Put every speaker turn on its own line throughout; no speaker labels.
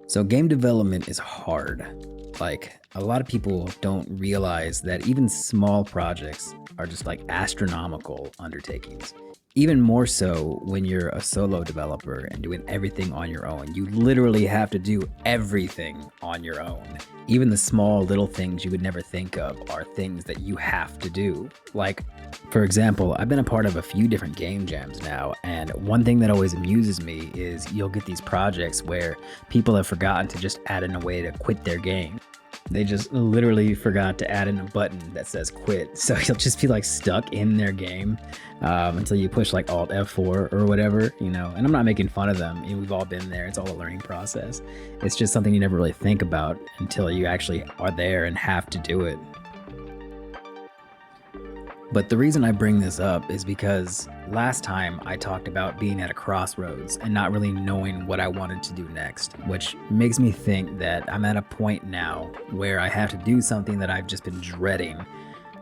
So game development is hard. Like, a lot of people don't realize that even small projects are just like astronomical undertakings. Even more so when you're a solo developer and doing everything on your own. You literally have to do everything on your own. Even the small little things you would never think of are things that you have to do. Like, for example, I've been a part of a few different game jams now, and one thing that always amuses me is you'll get these projects where people have forgotten to just add in a way to quit their game. They just literally forgot to add in a button that says quit. So you'll just be like stuck in their game until you push like Alt F4 or whatever, you know. And I'm not making fun of them. We've all been there. It's all a learning process. It's just something you never really think about until you actually are there and have to do it. But the reason I bring this up is because last time I talked about being at a crossroads and not really knowing what I wanted to do next, which makes me think that I'm at a point now where I have to do something that I've just been dreading,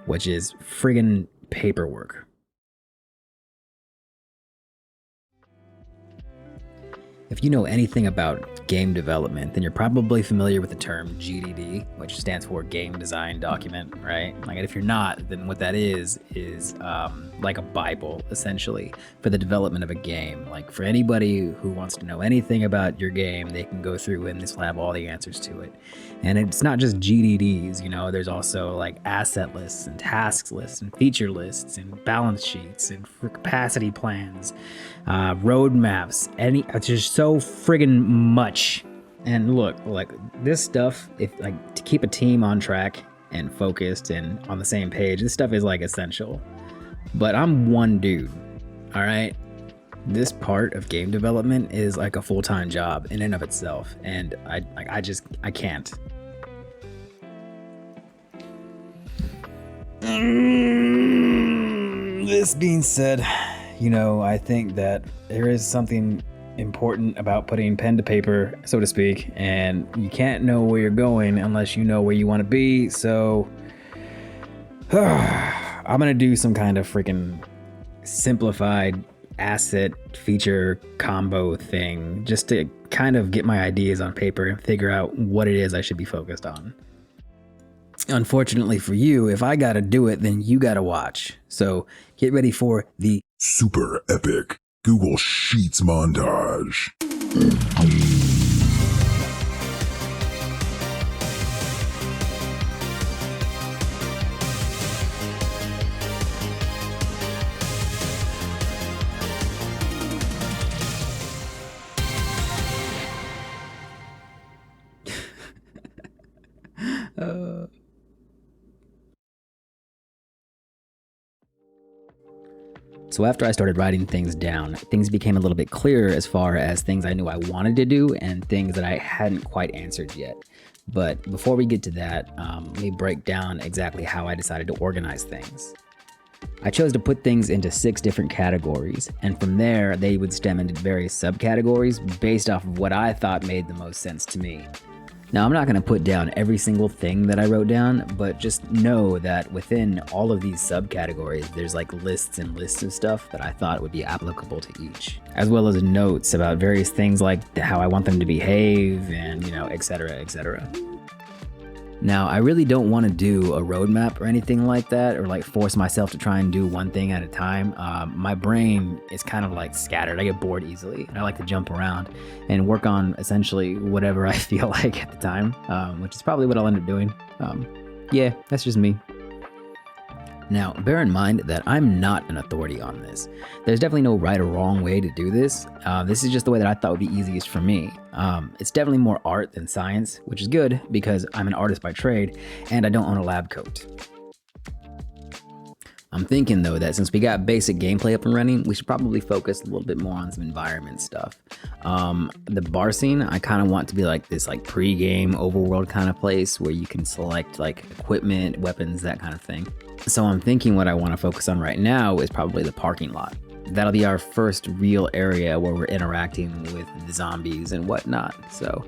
which is friggin' paperwork. If you know anything about game development, then you're probably familiar with the term GDD, which stands for Game Design Document, right? Like, if you're not, then what that is like a Bible, essentially, for the development of a game. Like, for anybody who wants to know anything about your game, they can go through and this will have all the answers to it. And it's not just GDDs, you know, there's also like asset lists and tasks lists and feature lists and balance sheets and capacity plans, roadmaps, it's just so friggin' much. And look, like this stuff, if like to keep a team on track and focused and on the same page, this stuff is like essential. But I'm one dude, all right? This part of game development is like a full-time job in and of itself, and I can't. This being said, you know, I think that there is something important about putting pen to paper, so to speak, and you can't know where you're going unless you know where you want to be. So I'm gonna do some kind of freaking simplified asset feature combo thing just to kind of get my ideas on paper and figure out what it is I should be focused on. Unfortunately for you, if I gotta do it, then you gotta watch. So get ready for the
super epic Google Sheets montage.
So after I started writing things down, things became a little bit clearer as far as things I knew I wanted to do and things that I hadn't quite answered yet. But before we get to that, let me break down exactly how I decided to organize things. I chose to put things into 6 different categories, and from there they would stem into various subcategories based off of what I thought made the most sense to me. Now, I'm not going to put down every single thing that I wrote down, but just know that within all of these subcategories, there's like lists and lists of stuff that I thought would be applicable to each, as well as notes about various things like how I want them to behave and, you know, etc., etc. Now, I really don't want to do a roadmap or anything like that, or like force myself to try and do one thing at a time. My brain is kind of like scattered. I get bored easily, and I like to jump around and work on essentially whatever I feel like at the time, which is probably what I'll end up doing. Yeah, that's just me. Now, bear in mind that I'm not an authority on this. There's definitely no right or wrong way to do this. This is just the way that I thought would be easiest for me. It's definitely more art than science, which is good because I'm an artist by trade and I don't own a lab coat. I'm thinking though that since we got basic gameplay up and running, we should probably focus a little bit more on some environment stuff. The bar scene, I kind of want to be like this like pre-game overworld kind of place where you can select like equipment, weapons, that kind of thing. So I'm thinking what I want to focus on right now is probably the parking lot. That'll be our first real area where we're interacting with the zombies and whatnot. So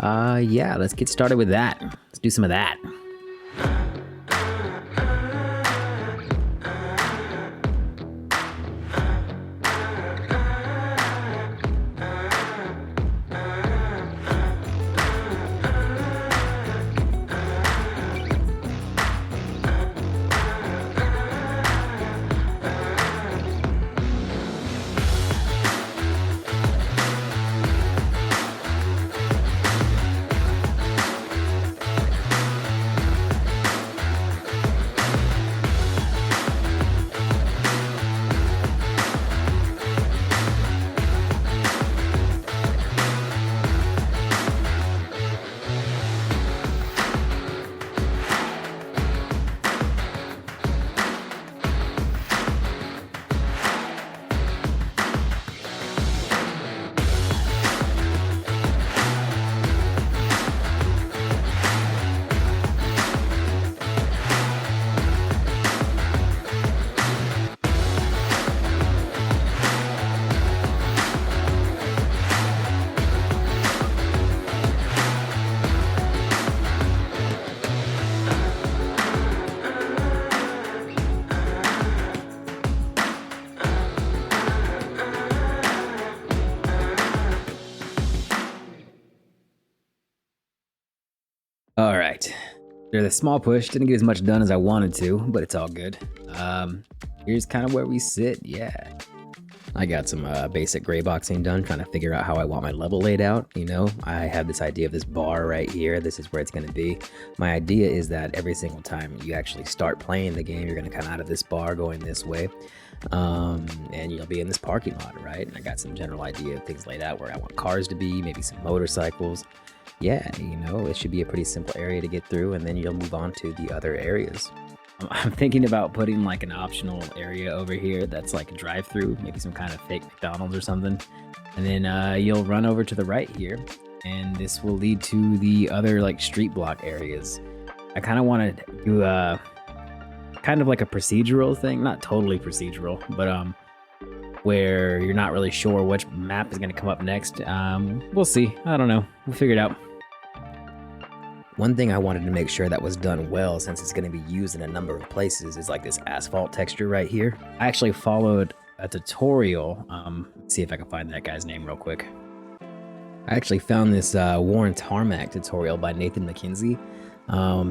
yeah, let's get started with that. Let's do some of that. right. There's a small push. Didn't get as much done as I wanted to, but it's all good. Here's kind of where we sit. Yeah. I got some basic gray boxing done, trying to figure out how I want my level laid out. You know, I have this idea of this bar right here. This is where it's going to be. My idea is that every single time you actually start playing the game, you're going to come out of this bar going this way. And you'll be in this parking lot, right? And I got some general idea of things laid out where I want cars to be, maybe some motorcycles. Yeah, you know, it should be a pretty simple area to get through, and then you'll move on to the other areas. I'm thinking about putting like an optional area over here that's like a drive-through, maybe some kind of fake McDonald's or something. And then you'll run over to the right here, and this will lead to the other like street block areas. I kind of want to do kind of like a procedural thing, not totally procedural, but where you're not really sure which map is going to come up next. We'll see. I don't know. We'll figure it out. One thing I wanted to make sure that was done well, since it's going to be used in a number of places, is like this asphalt texture right here. I actually followed a tutorial. Let's see if I can find that guy's name real quick. I actually found this Warren Tarmac tutorial by Nathan McKenzie.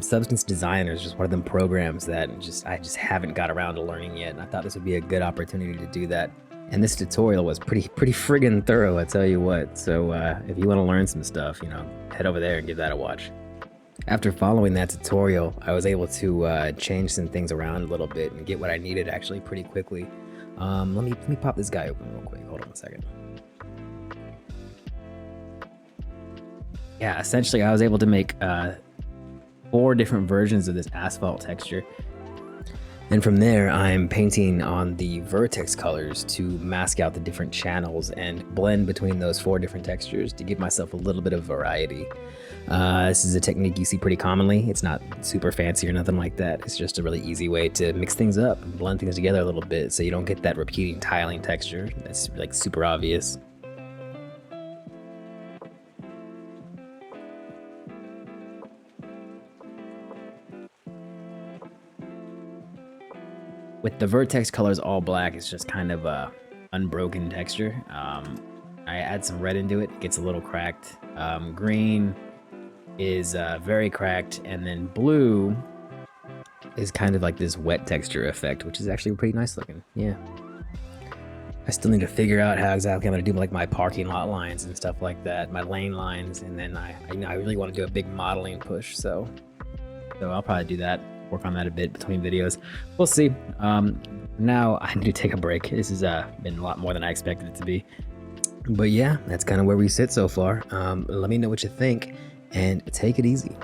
Substance Designer is just one of them programs that I just haven't got around to learning yet, and I thought this would be a good opportunity to do that. And this tutorial was pretty friggin' thorough, I tell you what. So if you want to learn some stuff, you know, head over there and give that a watch. After following that tutorial, I was able to change some things around a little bit and get what I needed actually pretty quickly. Let me pop this guy open real quick. Hold on a second. Yeah, essentially I was able to make 4 different versions of this asphalt texture. And from there, I'm painting on the vertex colors to mask out the different channels and blend between those 4 different textures to give myself a little bit of variety. This is a technique you see pretty commonly. It's not super fancy or nothing like that. It's just a really easy way to mix things up and blend things together a little bit so you don't get that repeating tiling texture that's like super obvious. With the vertex colors all black, it's just kind of a unbroken texture. I add some red into it, it gets a little cracked. Green is very cracked, and then blue is kind of like this wet texture effect, which is actually pretty nice looking. Yeah. I still need to figure out how exactly I'm gonna do like my parking lot lines and stuff like that, my lane lines, and then I really want to do a big modeling push, so I'll probably do that. Work on that a bit between videos. We'll see. Now I need to take a break. This has been a lot more than I expected it to be. But yeah, that's kind of where we sit so far. Let me know what you think, and take it easy.